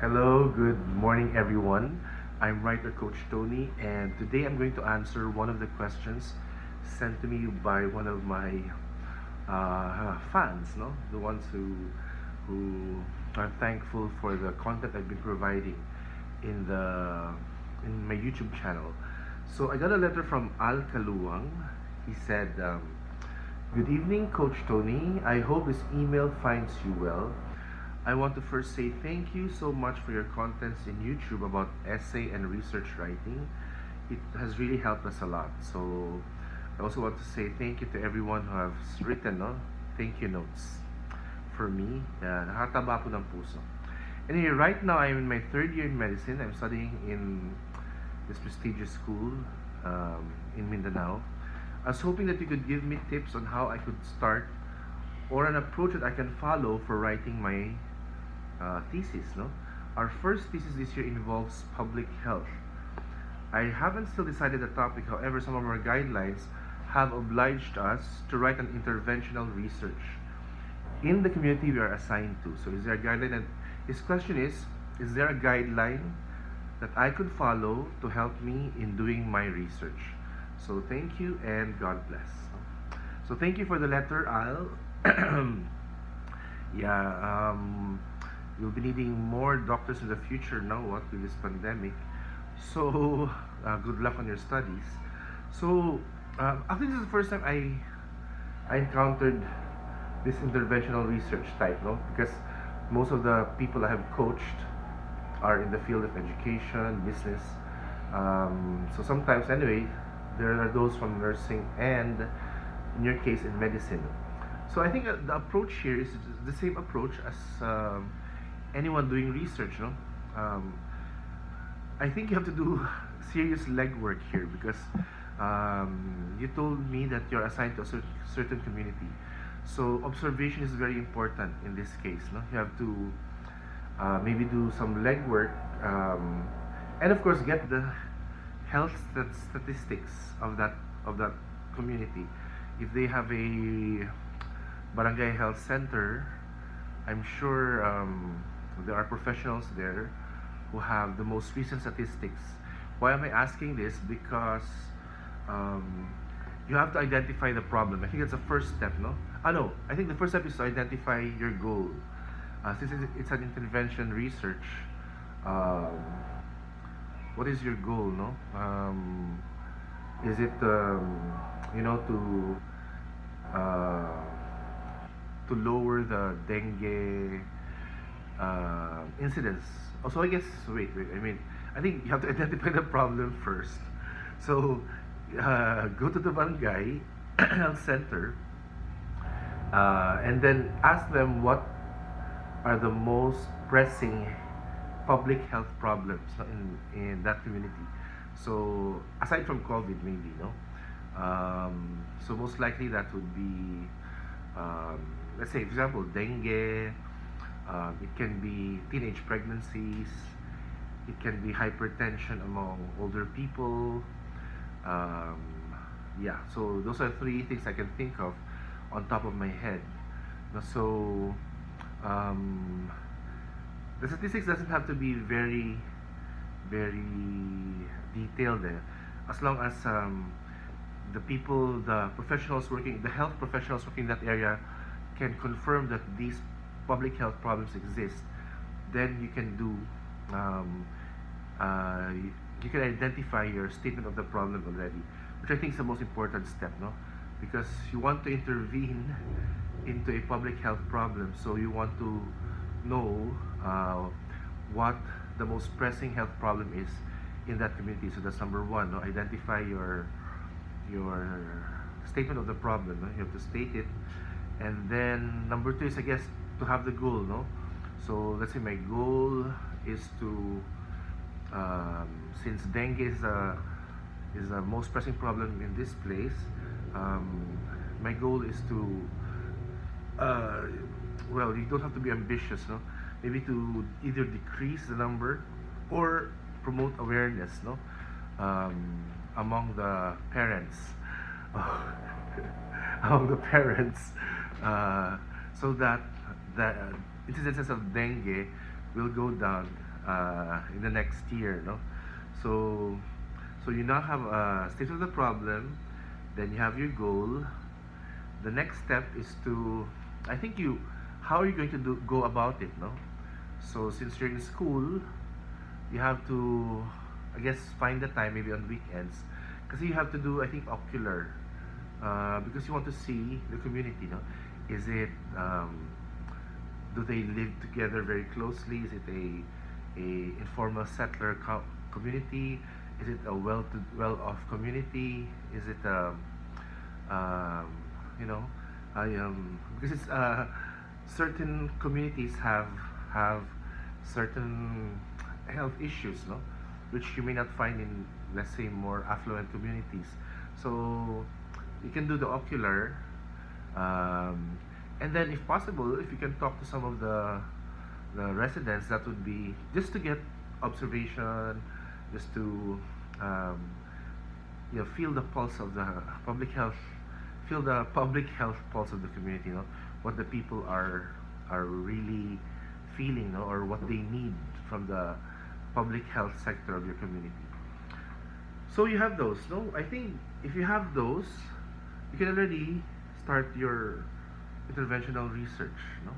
Hello, good morning, everyone. I'm writer Coach Tony, and today I'm going to answer one of the questions sent to me by one of my fans, no, the ones who are thankful for the content I've been providing in the in my YouTube channel. So I got a letter from Al Kaluwang. He said, "Good evening, Coach Tony. I hope this email finds you well. I want to first say thank you so much for your contents in YouTube about essay and research writing. It has really helped us a lot. So I also want to say thank you to everyone who has written thank you notes for me. Nakakataba po ng puso. Anyway, right now I'm in my third year in medicine. I'm studying in this prestigious school in Mindanao. I was hoping that you could give me tips on how I could start or an approach that I can follow for writing my thesis. No, our first thesis this year involves public health. I haven't still decided the topic. However, some of our guidelines have obliged us to write an interventional research in the community we are assigned to. So, is there a guideline? And his question is there a guideline that I could follow to help me in doing my research? So, thank you and God bless. So, thank you for the letter, Al. Yeah, we'll be needing more doctors in the future now, what, with this pandemic. So, good luck on your studies. So, actually, this is the first time I encountered this interventional research type, no? Because most of the people I have coached are in the field of education, business. So sometimes, anyway, there are those from nursing and, in your case, in medicine. So I think the approach here is the same approach as anyone doing research, no? I think you have to do serious legwork here because you told me that you're assigned to a certain community. So observation is very important in this case, no? You have to maybe do some legwork and of course get the health statistics of that community. If they have a barangay health center, I'm sure there are professionals there who have the most recent statistics. Why am I asking this? Because you have to identify the problem. I think that's the first step, no? No. I think the first step is to identify your goal. Since it's an intervention research, um, what is your goal, no? Is it, uh, to lower the dengue incidence? Also, I guess, wait, I mean, I think you have to identify the problem first. So, go to the barangay health center and then ask them what are the most pressing public health problems, no, in that community. So, aside from COVID, maybe, no? So, most likely that would be, let's say, for example, dengue, it can be teenage pregnancies, it can be hypertension among older people. Um, yeah, so those are three things I can think of on top of my head. So, um, the statistics doesn't have to be very, very detailed there. As long as the health professionals working in that area can confirm that these public health problems exist, then you can do, um, you can identify your statement of the problem already, which I think is the most important step, no? Because you want to intervene into a public health problem, so you want to know what the most pressing health problem is in that community. So that's number one, no? Identify your statement of the problem, no? You have to state it. And then number two is, I guess, to have the goal, no? So let's say my goal is to, since dengue is the most pressing problem in this place, my goal is to, well, you don't have to be ambitious, no? Maybe to either decrease the number or promote awareness, no? Among the parents, among the parents, so that the incidences of dengue will go down in the next year, no? So, so you now have a state of the problem, then you have your goal. The next step is to, I think you, how are you going to go about it, no? So since you're in school, you have to, I guess, find the time maybe on weekends, because you have to do, I think, ocular, because you want to see the community, no? Is it, do they live together very closely? Is it a informal settler community? Is it a well-off community? Is it um, you know, because it's certain communities have certain health issues, no, which you may not find in, let's say, more affluent communities. So you can do the ocular, um, and then if possible, if you can talk to some of the residents, that would be just to get observation, just to um, feel the pulse of the public health, feel the public health pulse of the community, what the people are really feeling, or what they need from the public health sector of your community. So you have those, no? I think if you have those, you can already start your interventional research, no?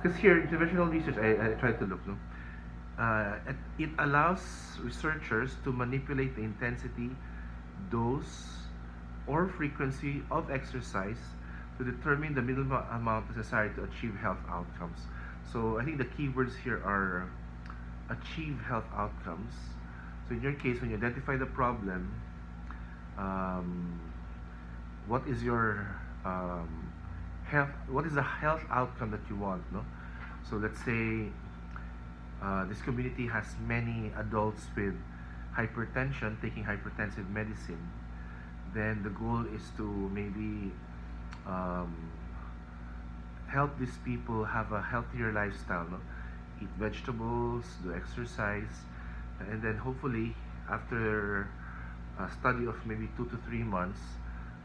Because here, interventional research, I tried to look, no? It allows researchers to manipulate the intensity, dose, or frequency of exercise to determine the minimum amount necessary to achieve health outcomes. So I think the keywords here are achieve health outcomes. So in your case, when you identify the problem, um, what is your health? What is the health outcome that you want? No, so let's say this community has many adults with hypertension taking hypertensive medicine. Then the goal is to maybe um, help these people have a healthier lifestyle, no? Eat vegetables, do exercise, and then hopefully after a study of maybe 2 to 3 months,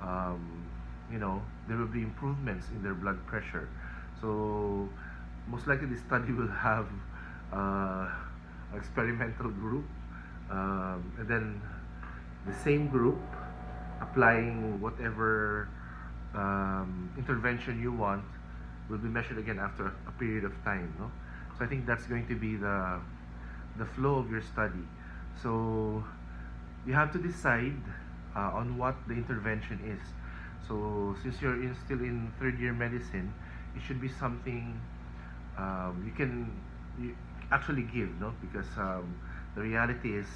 um, there will be improvements in their blood pressure. So most likely this study will have uh, experimental group, and then the same group applying whatever intervention you want will be measured again after a period of time, no? So I think that's going to be the flow of your study. So you have to decide on what the intervention is. So since you're still in third year medicine, it should be something you can actually give, no? Because the reality is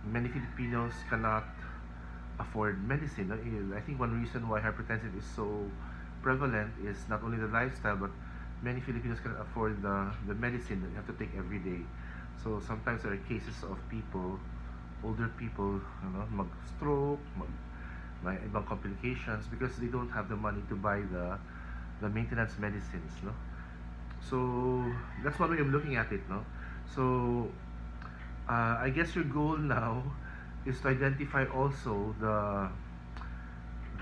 many Filipinos cannot afford medicine, no? I think one reason why hypertension is so prevalent is not only the lifestyle, but many Filipinos cannot afford the medicine that you have to take every day. So sometimes there are cases of people, older people, mag-stroke, may ibang complications because they don't have the money to buy the maintenance medicines, no? So that's one way of looking at it, no? So I guess your goal now is to identify also the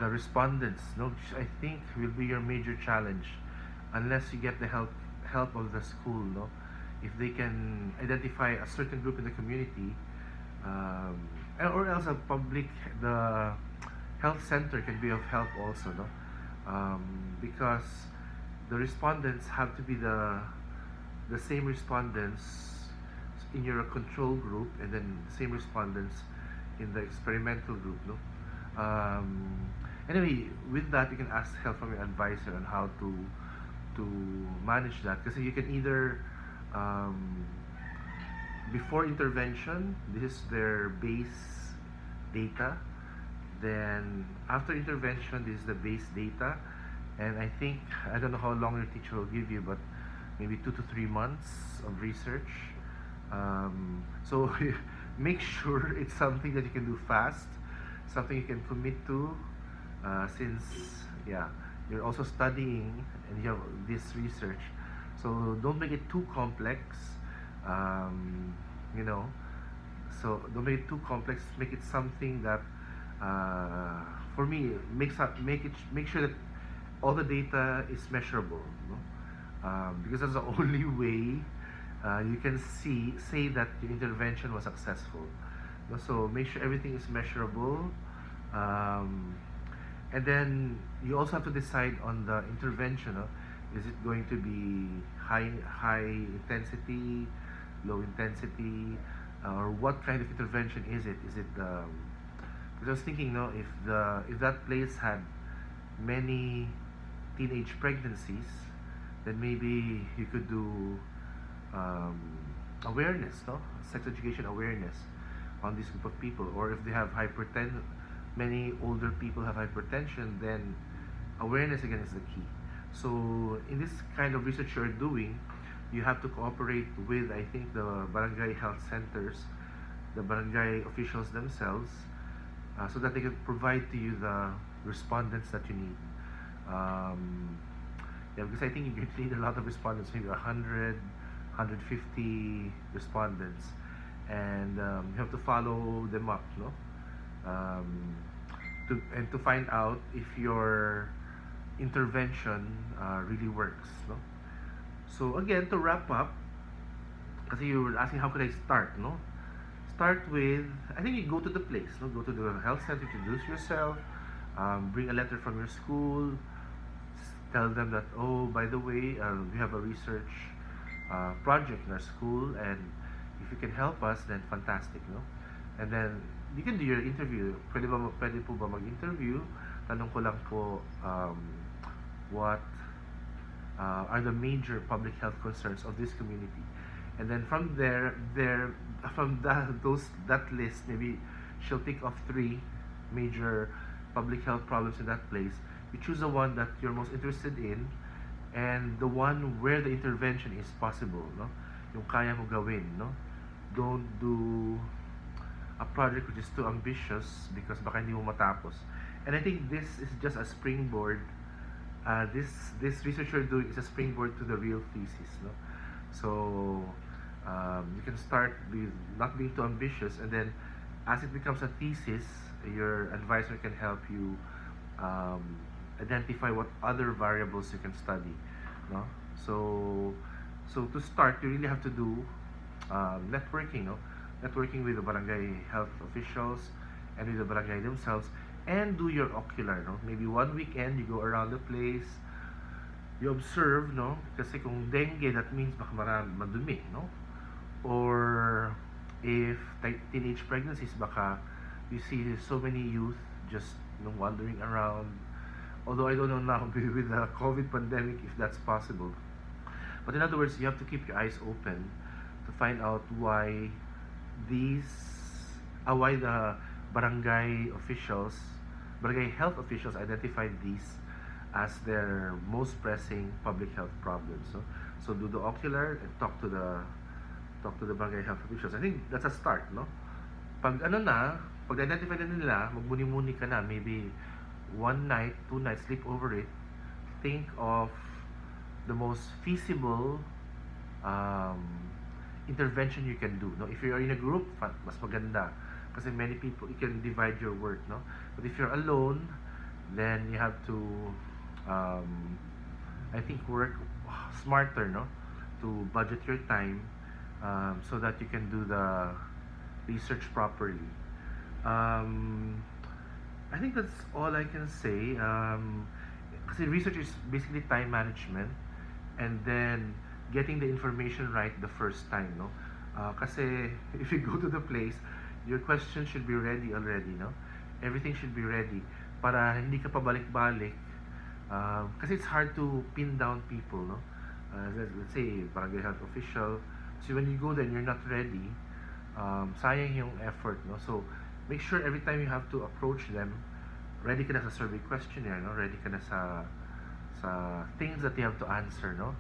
respondents, no? Which I think will be your major challenge, unless you get the help of the school, no? If they can identify a certain group in the community, or else the health center can be of help also, no? Because the respondents have to be the same respondents in your control group, and then the same respondents in the experimental group, no? Anyway, with that, you can ask help from your advisor on how to manage that, because you can either before intervention, this is their base data. Then after intervention, this is the base data. And I think, I don't know how long your teacher will give you, but maybe 2 to 3 months of research. So make sure it's something that you can do fast, something you can commit to, since, yeah, you're also studying and you have this research. So don't make it too complex, you know. So don't make it too complex. Make it something that, for me, make sure that all the data is measurable, no? Because that's the only way you can say that your intervention was successful. No? So make sure everything is measurable. Um, and then you also have to decide on the intervention. No? Is it going to be high intensity, low intensity, or what kind of intervention is it? Is it because I was thinking, no, if that place had many teenage pregnancies, then maybe you could do um, awareness, no, sex education awareness on this group of people. Or if they have hypertension, many older people have hypertension, then awareness again is the key. So in this kind of research you're doing, you have to cooperate with, I think, the barangay health centers, the barangay officials themselves, so that they can provide to you the respondents that you need. Um, yeah, because I think you need a lot of respondents, maybe 100, 150 respondents, and you have to follow them up, no? Um, to find out if your intervention really works, no? So again, to wrap up, kasi you were asking how could I start, no? Start with, I think you go to the place, no? Go to the health center, introduce yourself, bring a letter from your school, tell them that, oh, by the way, we have a research project in our school, and if you can help us, then fantastic, no? And then you can do your interview. Pwede po ba mag-interview? Tanong ko lang po, what are the major public health concerns of this community, and then from from that list, maybe she'll pick off 3 major public health problems in that place. You choose the one that you're most interested in, and the one where the intervention is possible, no? Yung kaya mo gawin, no? Don't do a project which is too ambitious because baka hindi mo matapos. And I think this is just a springboard. This research you're doing is a springboard to the real thesis, no? So you can start with not being too ambitious, and then as it becomes a thesis, your advisor can help you um, identify what other variables you can study, no? So to start, you really have to do networking, no? Networking with the barangay health officials and with the barangay themselves, and do your ocular, no? Maybe one weekend you go around the place, you observe, no? Kasi kung dengue, that means baka madumi, no? Or if teenage pregnancies, baka you see so many youth just, you know, wandering around. Although I don't know now with the COVID pandemic if that's possible. But in other words, you have to keep your eyes open to find out why why the barangay health officials identified these as their most pressing public health problems. So do the ocular and talk to the barangay health officials. I think that's a start, no? Pag identify na nila, magbuni-muni ka na, maybe 1 night, 2 nights, sleep over it. Think of the most feasible um, intervention you can do, no? If you're in a group, mas maganda kasi many people, you can divide your work, no? But if you're alone, then you have to I think work smarter, no? To budget your time so that you can do the research properly. I think that's all I can say. Kasi research is basically time management, and then getting the information right the first time, no? Kasi if you go to the place, your question should be ready already, no? Everything should be ready para hindi ka pabalik-balik. Kasi it's hard to pin down people, no? Let's say, barangay health official. So when you go there and you're not ready, sayang yung effort, no? So make sure every time you have to approach them, ready ka na sa survey questionnaire, no? Ready ka na sa things that you have to answer, no?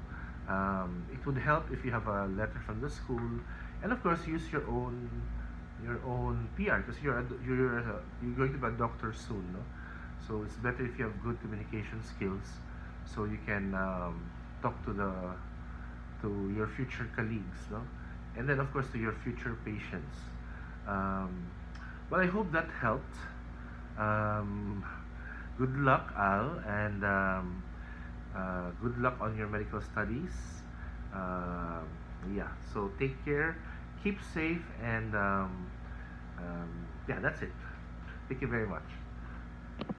It would help if you have a letter from the school, and of course use your own PR, because you're going to be a doctor soon, no? So it's better if you have good communication skills, so you can talk to your future colleagues, no? And then of course to your future patients. Well, I hope that helped. Good luck, Al, and good luck on your medical studies. Yeah, so take care, keep safe, and yeah, that's it. Thank you very much.